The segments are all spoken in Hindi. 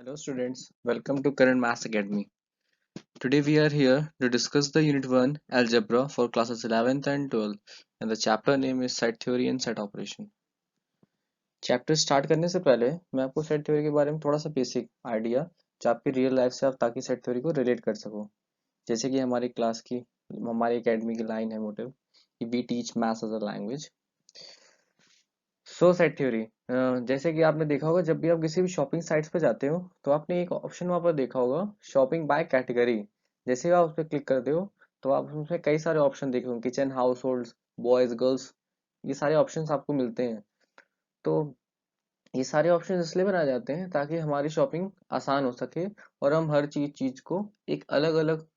Hello students, welcome to Current Maths Academy. Today we are here to discuss the Unit 1 Algebra for classes 11th and 12th and the chapter name is Set Theory and Set Operation. Chapter start करने से पहले मैं आपको सेट थ्योरी के बारे में थोड़ा सा बेसिक आइडिया जो आपकी रियल लाइफ से आप ताकि सेट थ्योरी को रिलेट कर सको। जैसे कि हमारी क्लास की हमारी एकेडमी की लाइन है मोटिव कि we teach maths as a language. So set theory, जैसे कि आपने देखा होगा जब भी आप किसी भी शॉपिंग साइट्स पे जाते हो तो आपने एक ऑप्शन वहां पर देखा होगा शॉपिंग बाय कैटेगरी। जैसे ही आप उस पर क्लिक करते हो तो आप उसमें कई सारे ऑप्शन देखे होंगे, kitchen, house hold, boys, girls, ये सारे ऑप्शंस आपको मिलते हैं। तो ये सारे ऑप्शन इसलिए बनाए जाते हैं ताकि हमारी शॉपिंग आसान हो सके और हम हर चीज चीज को एक अलग अलग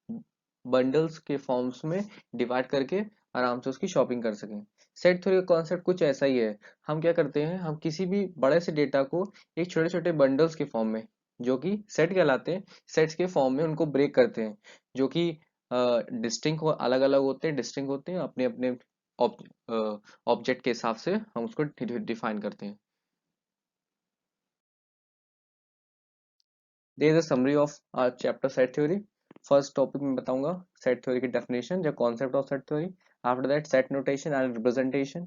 बंडल्स के फॉर्म्स में डिवाइड करके आराम से उसकी शॉपिंग कर सकें। सेट थ्योरी का कॉन्सेप्ट कुछ ऐसा ही है। हम क्या करते हैं, हम किसी भी बड़े से डेटा को एक छोटे छोटे बंडल्स के फॉर्म में, जो कि सेट कहलाते हैं, सेट्स के फॉर्म में उनको ब्रेक करते हैं, जो कि डिस्टिंक्ट अलग अलग होते हैं, डिस्टिंक्ट होते हैं अपने अपने ऑब्जेक्ट के हिसाब से हम उसको डिफाइन करते हैं। There is a summary of our chapter set theory. First topic में बताऊंगा सेट थ्योरी की डेफिनेशन या concept of set theory. After that set notation and representation,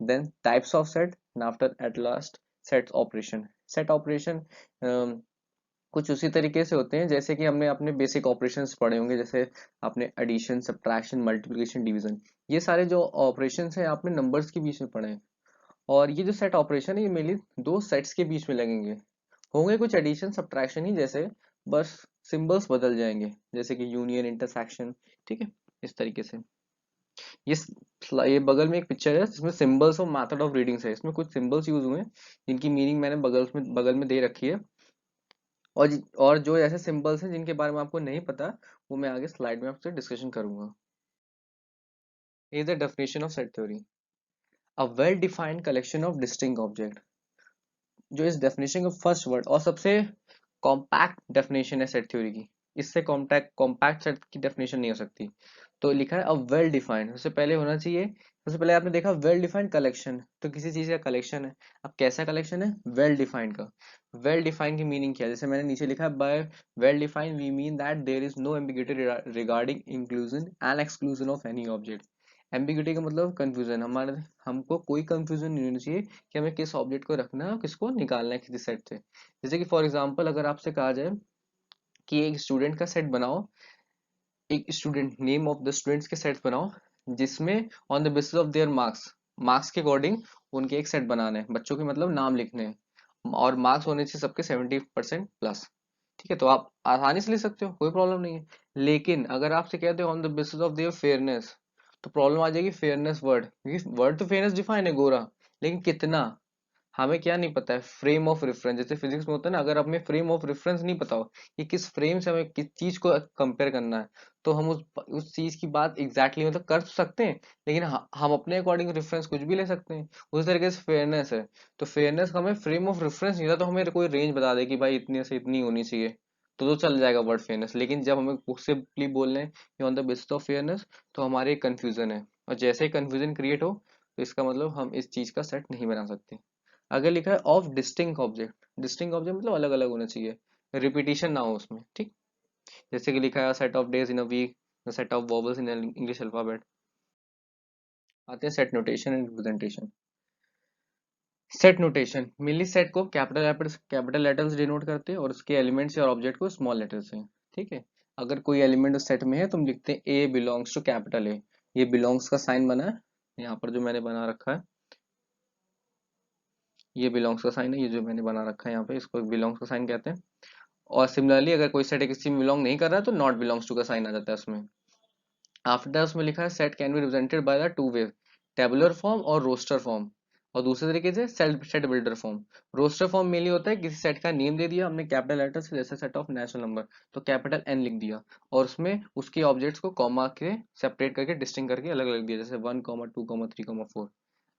then types of set and after at last set operation. Set operation कुछ उसी तरीके से होते हैं जैसे कि हमने अपने बेसिक ऑपरेशंस पढ़े होंगे, जैसे आपने एडिशन, सब्ट्रैक्शन, मल्टीप्लिकेशन, डिवीजन, ये सारे जो ऑपरेशंस हैं आपने नंबर्स के बीच में पढ़े हैं। और ये जो सेट ऑपरेशन है ये मेनली दो सेट्स के बीच में लगेंगे। होंगे कुछ एडिशन सब्ट्रैक्शन ही जैसे, बस सिंबल्स बदल जाएंगे, जैसे कि यूनियन, इंटरसेक्शन, ठीक है, इस तरीके से। ये बगल में एक पिक्चर है जिसमें सिंबल्स और मेथड ऑफ रीडिंग्स है। इसमें कुछ सिंबल्स यूज हुए हैं जिनकी मीनिंग मैंने बगल में दे रखी है। और जो ऐसे सिंबल्स हैं जिनके बारे में आपको नहीं पता, वो मैं आगे स्लाइड में आपसे डिस्कशन करूंगा। ये the definition of set theory, a well defined collection of distinct object. जो इस डेफिनेशन का फर्स्ट वर्ड और सबसे कॉम्पैक्ट डेफिनेशन है सेट थ्योरी की, इससे कॉम्पैक्ट कॉम्पैक्ट सेट की डेफिनेशन नहीं हो सकती। तो लिखा है अ वेल डिफाइंड, सबसे पहले होना चाहिए, सबसे पहले आपने देखा वेल डिफाइंड कलेक्शन, तो किसी चीज का कलेक्शन है। अब कैसा कलेक्शन है? वेल डिफाइंड का। वेल डिफाइंड की मीनिंग क्या है? जैसे मैंने नीचे लिखा है, by well defined we mean that there is no ambiguity regarding inclusion and exclusion of any object. Ambiguity का मतलब कंफ्यूजन, हमारे हमको कोई कंफ्यूजन नहीं होनी चाहिए कि हमें किस ऑब्जेक्ट को रखना है और किसको निकालना है किसी सेट से। जैसे कि फॉर एग्जांपल अगर आपसे कहा जाए कि एक स्टूडेंट का सेट बनाओ, एक student name of the students के सेट बनाओ, जिसमें on the basis of their marks, marks के अकॉर्डिंग उनके एक सेट बनाने हैं, बच्चों के मतलब नाम लिखने हैं, और मार्क्स होने चाहिए सबके 70% प्लस। ठीक है, तो आप आसानी से लिख सकते हो, कोई प्रॉब्लम नहीं है। लेकिन अगर आपसे कहते हो on the basis of their fairness, तो प्रॉब्लम आ जाएगी फेयरनेस वर्ड, क्योंकि वर्ड तो फेयरनेस डिफाइन है गोरा, लेकिन कितना, हमें क्या नहीं पता है, फ्रेम ऑफ रेफरेंस। जैसे फिजिक्स में होता है ना, अगर हमें फ्रेम ऑफ रेफरेंस नहीं पता हो कि किस फ्रेम से हमें किस चीज को कंपेयर करना है, तो हम उस चीज की बात एग्जैक्टली मतलब कर तो सकते हैं, लेकिन हम अपने अकॉर्डिंग रेफरेंस कुछ भी ले सकते हैं। उस तरीके से फेयरनेस है, तो फेयरनेस का हमें फ्रेम ऑफ रेफरेंस नहीं था, तो हमें कोई रेंज बता दे कि भाई इतनी से इतनी होनी चाहिए, तो चल जाएगा वर्ड फेयरनेस। लेकिन जब हमें सिंपली बोल रहे हैं on the basis of fairness, तो हमारे कंफ्यूजन है, और जैसे ही कंफ्यूजन क्रिएट हो तो इसका मतलब हम इस चीज का सेट नहीं बना सकते। अगर लिखा है of distinct object, distinct object मतलब अलग अलग होना चाहिए, रिपीटिशन ना हो उसमें, ठीक। जैसे कि लिखा है set of days in a week, set of vowels in English alphabet. आते हैं set notation and representation. Set notation mainly set को कैपिटल लेटर्स डिनोट करते हैं और उसके एलिमेंट्स और ऑब्जेक्ट को स्मॉल लेटर से, ठीक है। अगर कोई एलिमेंट उस सेट में है तो हम लिखते हैं ए बिलोंग्स टू कैपिटल ए। ये बिलोंग्स का साइन बना है यहाँ पर जो मैंने बना रखा है, ये बिलोंग्स का साइन है, ये जो मैंने बना रखा है यहाँ पे, इसको बिलोंग्स का साइन कहते हैं। और सिमिलरली अगर कोई सेट किसी में बिलोंग नहीं कर रहा है तो नॉट बिलोंग्स टू का साइन आ जाता है उसमें। आफ्टर उसमें लिखा है set can be represented by the two way, tabular form और रोस्टर फॉर्म, और दूसरे तरीके से set set builder form. Roster form mainly होता है किसी सेट का नेम दे दिया हमने कैपिटल लेटर से, जैसे सेट ऑफ नेचुरल नंबर, तो कैपिटल एन लिख दिया, और उसमें उसके ऑब्जेक्ट्स को कॉमा के सेपरेट करके डिस्टिंग करके अलग अलग दिया, जैसे 1, 2, 3, 4।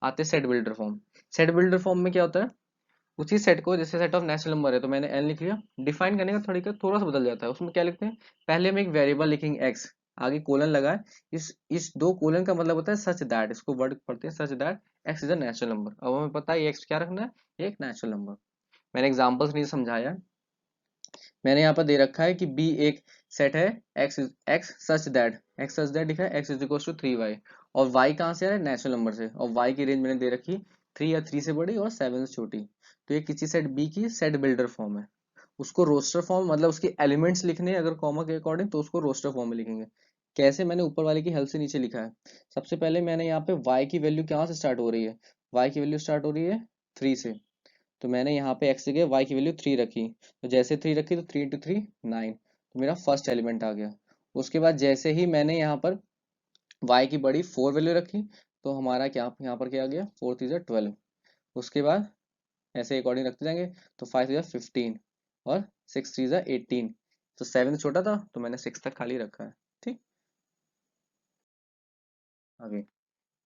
आते set builder form. Set builder form में क्या होता है, उसी सेट को, जैसे सेट ऑफ नेचुरल नंबर है तो मैंने एन लिख लिया, डिफाइन करने का थोड़ा सा बदल जाता है। उसमें क्या लिखते हैं, पहले हम एक वेरिएबल लिखेंगे एक्स, आगे कोलन लगाए, इस दो कोलन का मतलब होता है सच दैट, इसको वर्ड पढ़ते हैं सच that x is a natural number. अब हमें पता है एक्स क्या रखना है, एक नेचुरल नंबर। मैंने एग्जांपल्स नहीं समझाया, मैंने यहाँ पर दे रखा है कि बी एक सेट है, एक्स सच दैट लिखा है x is equal to 3y, और y कहाँ से आ रहा है, नेचुरल नंबर से, और y की रेंज मैंने दे रखी 3 या 3 से बड़ी और 7 से छोटी। तो ये किसी सेट बी की सेट बिल्डर फॉर्म है। उसको रोस्टर फॉर्म मतलब उसके एलिमेंट्स लिखने हैं अगर कॉमा के अकॉर्डिंग, तो उसको रोस्टर फॉर्म में लिखेंगे। कैसे, मैंने ऊपर वाले की हेल्प से नीचे लिखा है। सबसे पहले मैंने यहाँ पे y की वैल्यू कहाँ से स्टार्ट हो रही है, y की वैल्यू स्टार्ट हो रही है 3 से, तो मैंने यहाँ पे x की जगह y की वैल्यू 3 रखी, तो जैसे 3 रखी तो 3 इंटू 3 9, तो मेरा फर्स्ट एलिमेंट आ गया। उसके बाद जैसे ही मैंने यहाँ पर y की बड़ी 4 वैल्यू रखी, तो हमारा क्या यहाँ पर क्या आ गया, 4 3 जा 12। उसके बाद ऐसे अकॉर्डिंग रखते जाएंगे, तो 5 जा 15 और 6 3 जा 18, तो 7 छोटा था तो मैंने 6 तक खाली रखा है। ठीक, आगे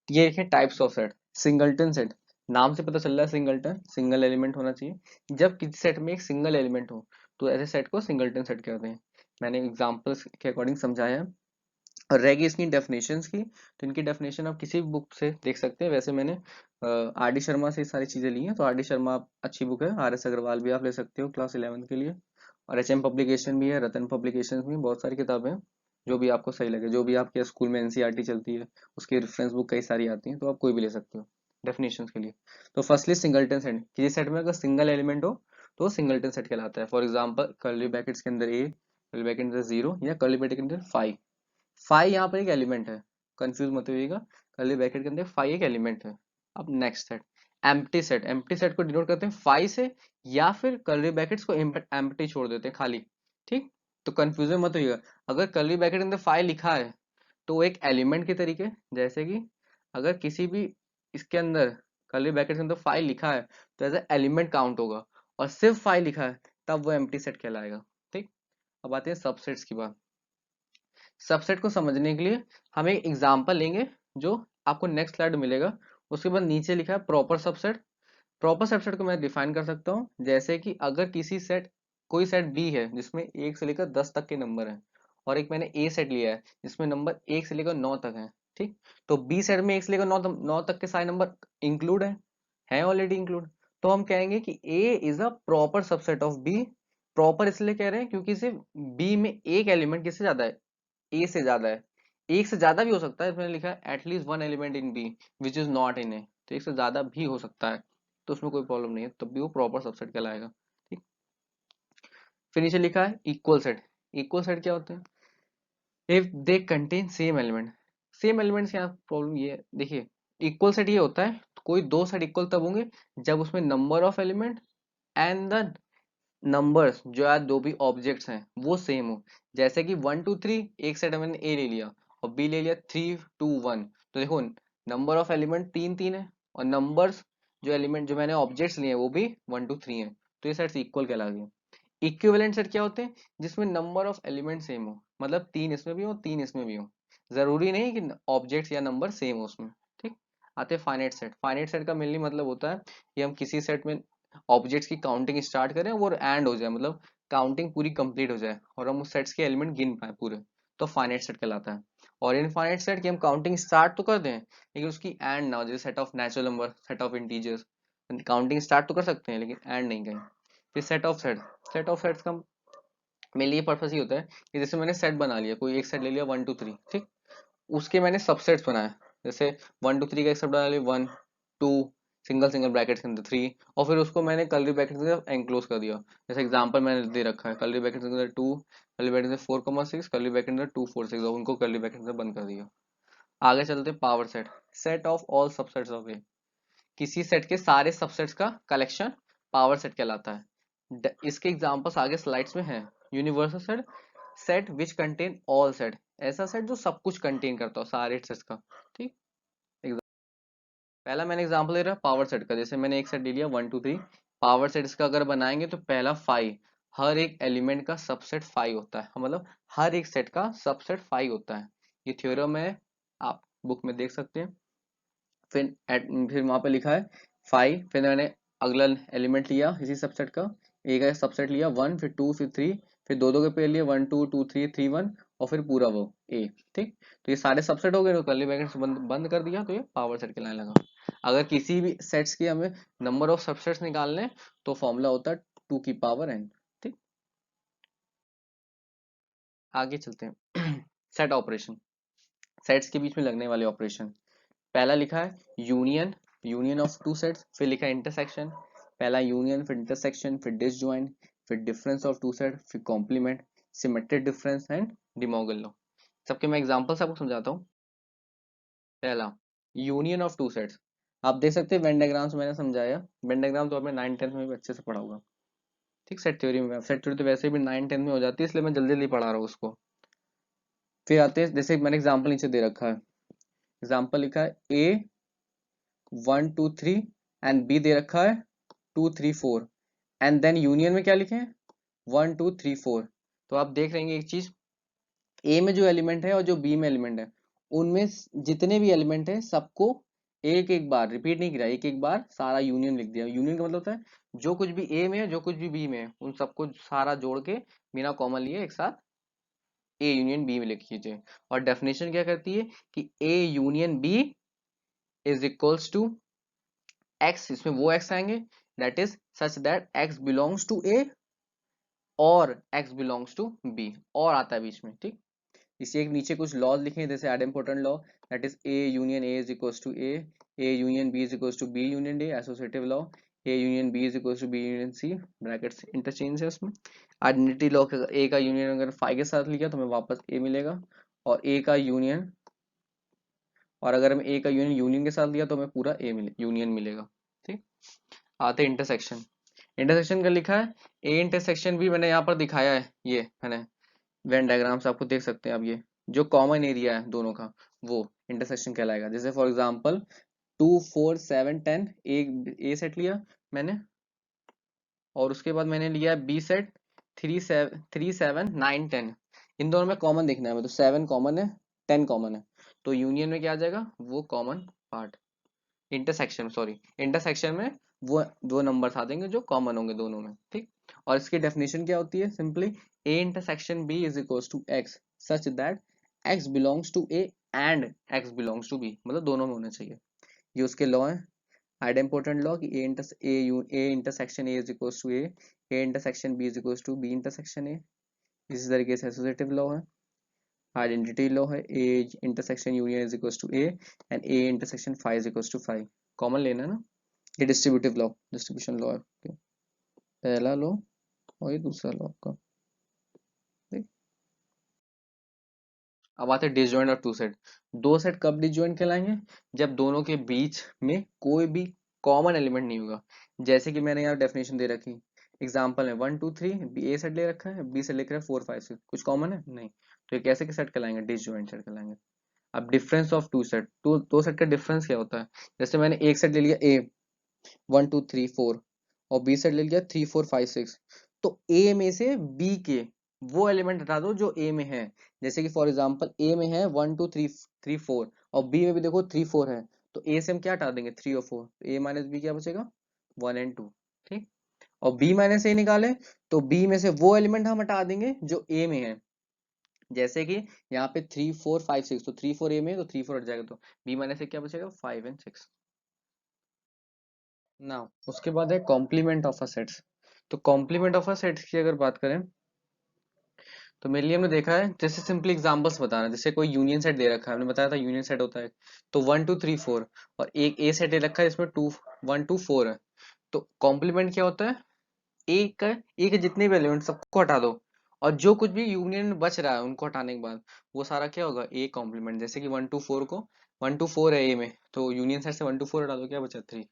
ये देखें types of set. Singleton set, नाम से पता चल रहा है सिंगलटन, सिंगल एलिमेंट होना चाहिए। जब किसी सेट में एक सिंगल एलिमेंट हो तो ऐसे सेट को सिंगलटन सेट कहते हैं। मैंने एग्जांपल्स के अकॉर्डिंग समझाया है। और रहेगी इसकी डेफिनेशंस की, तो इनकी डेफिनेशन आप किसी भी बुक से देख सकते हैं। वैसे मैंने आर डी शर्मा से ये सारी चीजें ली हैं, तो आर डी शर्मा अच्छी बुक है, आर एस अग्रवाल भी आप ले सकते हो क्लास 11 के लिए, और एच एम पब्लिकेशन भी है, रतन पब्लिकेशन भी, बहुत सारी किताबें हैं। जो भी आपको सही लगे, जो भी आपके स्कूल में एनसीईआरटी चलती है उसकी रेफरेंस बुक कई सारी आती हैं, तो आप कोई भी ले सकते हो डेफिनेशन के लिए। तो फर्स्टली सिंगलटन सेट, किसी सेट में अगर सिंगल एलिमेंट हो तो सिंगलटन सेट कहलाता है। फॉर एग्जाम्पल कर्ली ब्रैकेट्स के अंदर ए, कर्ली ब्रैकेट के अंदर 0, या कर्ली ब्रैकेट के अंदर 5। 5 यहाँ पर एक एलिमेंट है, कंफ्यूज मत होइएगा, कर्ली ब्रैकेट के अंदर 5 एक एलिमेंट है। अब next set, empty set. Empty set को डिनोट करते हैं 5 से, या फिर कर्ली ब्रैकेट्स को एम्प्टी छोड़ देते हैं खाली। ठीक, तो कंफ्यूजन मत होइएगा। अगर कर्ली ब्रैकेट के अंदर 5 लिखा है तो वो एक एलिमेंट के तरीके, जैसे कि अगर किसी भी इसके अंदर कर्ली ब्रैकेट के अंदर 5 लिखा है तो एज एलिमेंट काउंट होगा, और सिर्फ 5 लिखा है तब वो एम्प्टी सेट कहलाएगा। ठीक, अब आते हैं सबसेट्स की बात। सबसेट को समझने के लिए हम एक एग्जांपल लेंगे जो आपको नेक्स्ट स्लाइड मिलेगा। उसके बाद नीचे लिखा है प्रॉपर सबसेट। प्रॉपर सबसेट को मैं डिफाइन कर सकता हूँ, जैसे कि अगर किसी सेट, कोई सेट बी है जिसमें 1 से लेकर 10 तक के नंबर हैं, और एक मैंने ए सेट लिया है जिसमें नंबर 1 से लेकर 9 तक है। ठीक, तो बी सेट में 1 से लेकर 9 तक के सारे नंबर इंक्लूड है ऑलरेडी इंक्लूड। तो हम कहेंगे कि A is a proper subset of B. Proper इसलिए कह रहे हैं क्योंकि सिर्फ बी में एक एलिमेंट किससे ज्यादा है, ए से ज्यादा है। एक से ज्यादा भी हो सकता है, इसमें लिखा है at least one element in B which is not in A, तो एक से ज्यादा भी हो सकता है, तो उसमें कोई प्रॉब्लम नहीं है, तब भी वो प्रॉपर सबसेट कहलाएगा। ठीक, फिर नीचे लिखा है इक्वल सेट। इक्वल सेट क्या होते हैं, if they contain same element. Same element से यहाँ प्रॉब्लम ये है, देखिए इक्वल सेट ये होता है कोई दो सेट इक्वल तब होंगे जब उसमें number of element and the numbers जो यार दो भी ऑब्जेक्ट्स हैं वो सेम हो। जैसे कि 1 2 3 एक सेट मैंने ए ले लिया और बी ले लिया 3 2 1, तो देखो नंबर ऑफ एलिमेंट 3 3 है, और नंबर्स जो एलिमेंट जो मैंने ऑब्जेक्ट्स लिए हैं वो भी 1 2 3 है, तो ये सेट्स इक्वल कहला गए। इक्विवेलेंट सेट क्या होते हैं, जिसमें नंबर ऑफ एलिमेंट सेम हो, मतलब 3 इसमें भी हो 3 इसमें भी हो, जरूरी नहीं कि ऑब्जेक्ट्स या नंबर सेम हो उसमें। ठीक, आते हैं फाइनाइट सेट। फाइनाइट सेट का मेनली मतलब होता है कि हम किसी सेट में ऑब्जेक्ट्स की काउंटिंग स्टार्ट करें वो एंड हो जाए, मतलब काउंटिंग पूरी कंप्लीट हो जाए और हम उस सेट्स के एलिमेंट गिन पाए पूरे, तो फाइनाइट सेट कहलाता है। और इनफाइनाइट सेट की हम काउंटिंग स्टार्ट तो कर दें लेकिन उसकी एंड ना हो, जैसे set of natural number, set of integers, counting start तो कर सकते हैं लेकिन एंड नहीं करें। फिर set of set, set of sets का मेनली ये पर्पस ये होता है कि जैसे मैंने सेट बना लिया, कोई एक सेट ले लिया 1 2 3, ठीक, उसके मैंने सबसेट्स बनाए, जैसे 1 2 3 का एक सेट बना लिया 1 2 सिंगल सिंगल ब्रैकेट्स के अंदर 3, और फिर उसको मैंने कर्ली ब्रैकेट के अंदर एनक्लोज कर दिया। जैसे एग्जांपल मैंने दे रखा है कर्ली ब्रैकेट के अंदर 2, कर्ली ब्रैकेट के अंदर 4,6, कर्ली ब्रैकेट के अंदर 2 4 6, और उनको कर्ली ब्रैकेट के अंदर बंद कर दिया। आगे चलते power set. Set of all subsets of A, किसी सेट के सारे सबसेट्स का कलेक्शन पावर सेट कहलाता है। इसके एग्जांपल्स आगे स्लाइड्स में हैं। Universal set, set which contain all set, ऐसा सेट जो सब कुछ कंटेन करता हो सारे सेट्स का। ठीक, पहला मैंने एग्जांपल ले रहा पावर सेट का, जैसे मैंने एक सेट ले लिया 1 2 3, पावर सेट इसका अगर बनाएंगे तो पहला 5, हर एक एलिमेंट का सबसेट 5 होता है, मतलब हर एक सेट का सबसेट 5 होता है। ये थ्योरम है, आप बुक में देख सकते हैं। फिर वहां पे लिखा है 5, फिर मैंने अगला एलिमेंट लिया इसी सबसेट का, ए का सबसेट लिया 1, फिर 2, फिर 3, फिर दो दो के पेयर लिए 1 2 2 3 3 1, और फिर पूरा वो ए। ठीक, तो ये सारे सबसेट हो गए, तो कर्ली ब्रैकेट्स बंद कर दिया, तो ये पावर सेट कहलाने लगा। अगर किसी भी सेट्स की हमें नंबर ऑफ सबसेट्स निकालने तो फॉर्मूला होता है 2 की पावर n। ठीक, आगे चलते हैं। सेट ऑपरेशन, सेट्स के बीच में लगने वाले ऑपरेशन। पहला लिखा है union, union of two sets, फिर लिखा है इंटरसेक्शन। पहला यूनियन, फिर इंटरसेक्शन, फिर डिसजॉइंट, फिर डिफरेंस ऑफ टू सेट, फिर complement, symmetric difference and De Morgan law. सबके मैं एग्जांपल्स आपको समझाता हूँ। पहला यूनियन ऑफ टू सेट्स, आप देख सकते हैं वेन डायग्राम्स मैंने समझाया। वेन डायग्राम तो आपने 9th 10th में भी अच्छे से पढ़ा होगा। ठीक, सेट थ्योरी में, सेट थ्योरी तो वैसे भी 9th 10th में हो जाती है, इसलिए मैं जल्दी जल्दी पढ़ा रहा हूँ उसको। फिर आते हैं, जैसे मैंने एग्जाम्पल नीचे दे रखा है, एग्जाम्पल लिखा है ए 1 2 3 एंड बी दे रखा है 2 3 4, एंड देन यूनियन में क्या लिखे हैं 1 2 3 4। तो आप देख रहे हैं एक चीज, ए में जो एलिमेंट है और जो बी में एलिमेंट है, उनमें जितने भी एलिमेंट है सबको एक एक बार रिपीट नहीं किया, एक एक बार सारा यूनियन लिख दिया। यूनियन का मतलब होता है जो कुछ भी ए में है, जो कुछ भी बी में है, उन सबको सारा जोड़ के बिना कॉमन लिए एक साथ ए यूनियन बी में लिख लीजिए। और डेफिनेशन क्या करती है कि A union B is equals to X, इसमें वो एक्स आएंगे that is such that X belongs to A और एक्स बिलोंग्स टू बी, और आता है बीच में। ठीक, इसी एक नीचे कुछ लॉज लिखे हैं, जैसे an important law that is A union A is equals to A union B is equals to B union D, associative law A union B is equals to B union C, brackets interchange है उसमें। आइडेंटिटी लॉ ए का यूनियन अगर फाइव के साथ लिया तो हमें वापस ए मिलेगा, और ए का यूनियन, और अगर हम ए का यूनियन यूनियन के साथ लिया तो हमें पूरा ए मिले यूनियन मिलेगा। ठीक, आते इंटरसेक्शन। इंटरसेक्शन का लिखा है ए इंटरसेक्शन भी मैंने यहाँ पर दिखाया है, ये मैंने वेन डायग्राम्स आपको देख सकते हैं। अब ये जो कॉमन एरिया है दोनों का वो इंटरसेक्शन कहलाएगा। जैसे फॉर एग्जांपल 2 4 7 10, एक ए सेट लिया मैंने, और उसके बाद मैंने लिया बी सेट 3 7 9 10। इन दोनों में कॉमन देखना है, मतलब 7 कॉमन है, 10 कॉमन है, तो यूनियन में क्या आ जाएगा वो common part. Intersection, sorry, intersection में वो दो नंबर्स आ जाएंगे जो कॉमन होंगे दोनों में। ठीक, और इसकी डेफिनेशन क्या होती है, simply A intersection B is equals to X such that X belongs to A and X belongs to B, मतलब दोनों में होना चाहिए। ये उसके लॉ है, आइडेम्पोर्टेंट लॉ कि A intersection A is equals to A intersection B is equals to B intersection A. इसी तरीके से एसोसिएटिव लॉ है, आइडेंटिटी लॉ है A intersection union is equals to A and A intersection five is equals to five. Common लेना है ना। ये डिस्ट्रीब्यूटिव लॉ, डिस्ट्रीब्यूशन लॉ है, पहला लॉ और ये दूसरा लॉ का। ठीक, अब आते हैं डिसजॉइंट और टू सेट। दो सेट कब डिसजॉइंट कहलाएंगे, जब दोनों के बीच में कोई भी कॉमन एलिमेंट नहीं होगा। जैसे कि मैंने यहाँ डेफिनेशन दे रखी, एग्जाम्पल है 1 2 3, बी ए सेट ले रखा है, बी सेट लिख रहा है 4 5 6, कुछ कॉमन है नहीं, तो ये कैसे के सेट कहलाएंगे, डिसजॉइंट सेट कहलाएंगे। अब difference of two set, two दो सेट का डिफरेंस क्या होता है, जैसे मैंने एक सेट ले लिया ए 1 2 3 4, और बी सेट ले लिया 3 4 5 6, तो ए में से बी के वो एलिमेंट हटा दो जो ए में है। जैसे कि फॉर एग्जांपल ए में है 1 2 3 3 4, और बी में भी देखो 3 4 है, तो ए से हम क्या हटा देंगे 3 और 4, तो ए माइनस बी क्या बचेगा 1 और 2। ठीक, और बी माइनस ए निकाले तो बी में से वो एलिमेंट हम हटा देंगे जो ए में है। जैसे कि यहाँ पे 3 4 5 6, तो 3 4 ए में है, तो 3 4 हट जाएगा, तो बी माइनस ए क्या बचेगा 5 और 6 ना। उसके बाद है कॉम्प्लीमेंट ऑफ अ सेट्स। तो कॉम्प्लीमेंट ऑफ अ सेट्स की अगर बात करें तो मेरे लिए हमने देखा है, जैसे सिंपली एग्जांपल्स बताना, जैसे कोई यूनियन सेट दे रखा है, हमने बताया था यूनियन सेट होता है, तो 1 2 3 4, और एक ए सेट दे रखा है जिसमें 2 1 2 4 है, तो कॉम्प्लीमेंट क्या होता है, एक जितने भी एलिमेंट सबको हटा दो, और जो कुछ भी यूनियन में बच रहा है उनको हटाने के बाद वो सारा क्या होगा ए कॉम्प्लीमेंट। जैसे कि 1 2 4 को 1 2 4 है ए में, तो यूनियन सेट से 1 2 4 हटा दो, क्या बचा 3,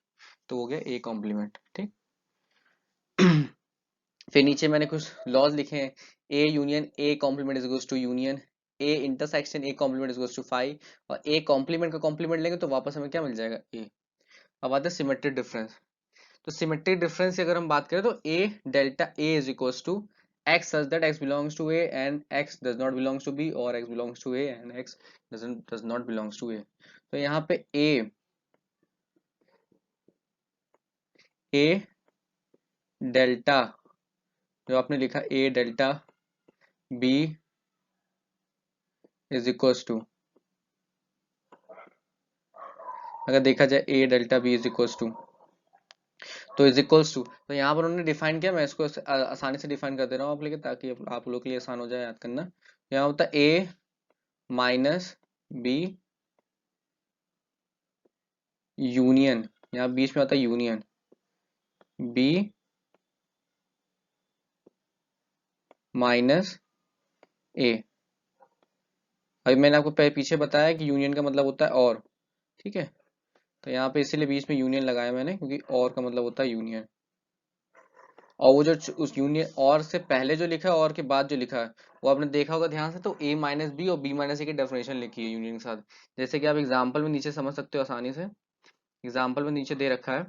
तो हो गया ए कॉम्प्लीमेंट। ठीक, फिर नीचे मैंने कुछ लॉज लिखे हैं, A union A complement is equals to union A intersection A complement is equals to 5, और ए कॉम्प्लीमेंट का कॉम्प्लीमेंट लेंगे तो वापस हमें क्या मिल जाएगा ए। अब आता है सिमेट्रिक डिफरेंस। तो सिमेट्रिक डिफरेंस की अगर हम बात करें तो A delta A is equals to X such that X belongs to A and X does not belongs to B, और X belongs to A and X does not belongs to A. तो यहाँ पे ए डेल्टा, जो आपने लिखा A delta B is equals to, अगर देखा जाए A delta B is equals to, तो इज इक्वल्स टू, तो यहाँ पर उन्होंने डिफाइन किया, मैं इसको आसानी से डिफाइन कर दे रहा हूँ आप लेके, ताकि आप लोग के लिए आसान हो जाए याद करना। यहाँ होता है ए माइनस बी यूनियन, यहाँ बीच में आता है यूनियन बी माइनस ए। अभी मैंने आपको पीछे बताया कि यूनियन का मतलब होता है और, ठीक है, तो यहाँ पे इसीलिए बीच में यूनियन लगाया मैंने, क्योंकि और का मतलब होता है यूनियन। और वो जो उस यूनियन और से पहले जो लिखा है और के बाद जो लिखा है, वो आपने देखा होगा ध्यान से, तो ए माइनस बी और बी माइनस ए की डेफिनेशन लिखी है यूनियन के साथ। जैसे कि आप एग्जाम्पल में नीचे समझ सकते हो आसानी से। एग्जाम्पल में नीचे दे रखा है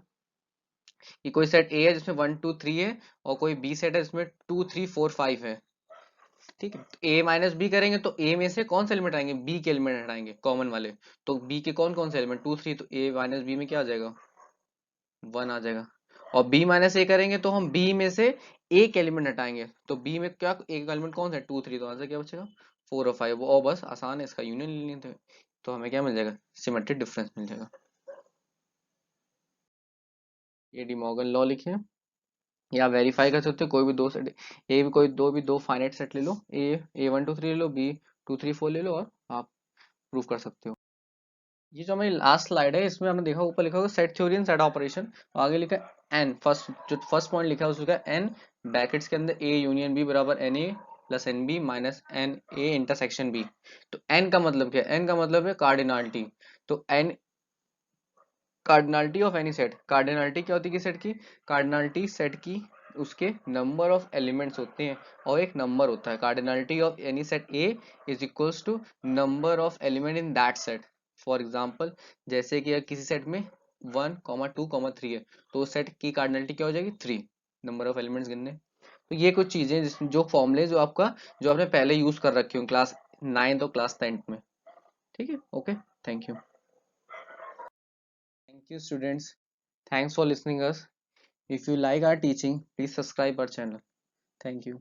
कि कोई सेट ए है जिसमें 1 2 3 है, और कोई बी सेट है जिसमें 2 3 4 5 है, ठीक है। तो ए माइनस बी करेंगे तो ए में से कौन से एलिमेंट आएंगे, बी के एलिमेंट हटाएंगे कॉमन वाले। तो बी के कौन कौन से एलिमेंट 2 3, तो ए माइनस बी में क्या आ जाएगा, 1 आ जाएगा। और बी माइनस ए करेंगे तो हम बी में से एक एलिमेंट हटाएंगे, तो बी में क्या एक एलिमेंट कौन सा है, 2 3, तो आंसर क्या बचेगा 4 और 5। और बस आसान है, इसका यूनियन ले लेते हैं, तो हमें क्या मिल जाएगा, सिमेट्रिक डिफरेंस मिल जाएगा। ये डी मॉर्गन लॉ लिखे, या वेरीफाई कर सकते हो कोई भी दो सेट, ए भी कोई दो फाइनाइट सेट ले लो, ए 1 2 3 ले लो, बी 2 3 4 ले लो, और आप प्रूव कर सकते हो। ये जो हमारी लास्ट स्लाइड है, इसमें हमने देखा ऊपर लिखा होगा set theory and set operation, आगे लिखा है एन, फर्स्ट पॉइंट लिखा है उसका एन, ब्रैकेट्स के अंदर ए यूनियन बी बराबर N A plus N B minus N A intersection B. तो एन का मतलब क्या है, एन का मतलब है कार्डिनलिटी। तो N cardinality of any set, cardinality क्या होती है कि सेट की, कार्डिनलिटी सेट की उसके नंबर ऑफ एलिमेंट्स होते हैं, और एक नंबर होता है, cardinality of any set A is equals to number of element in that set. For example, जैसे कि किसी सेट में 1 2 3 है, तो उस सेट की कार्डिनलिटी क्या हो जाएगी 3, नंबर ऑफ एलिमेंट्स गिनने। तो ये कुछ चीजें जो फॉर्मूले जो आपका जो आपने पहले यूज कर रखे हो क्लास 9 और क्लास 10 में, ठीक है। Okay, thank you. Thank you, students. Thanks for listening us. If you like our teaching, please subscribe our channel. Thank you.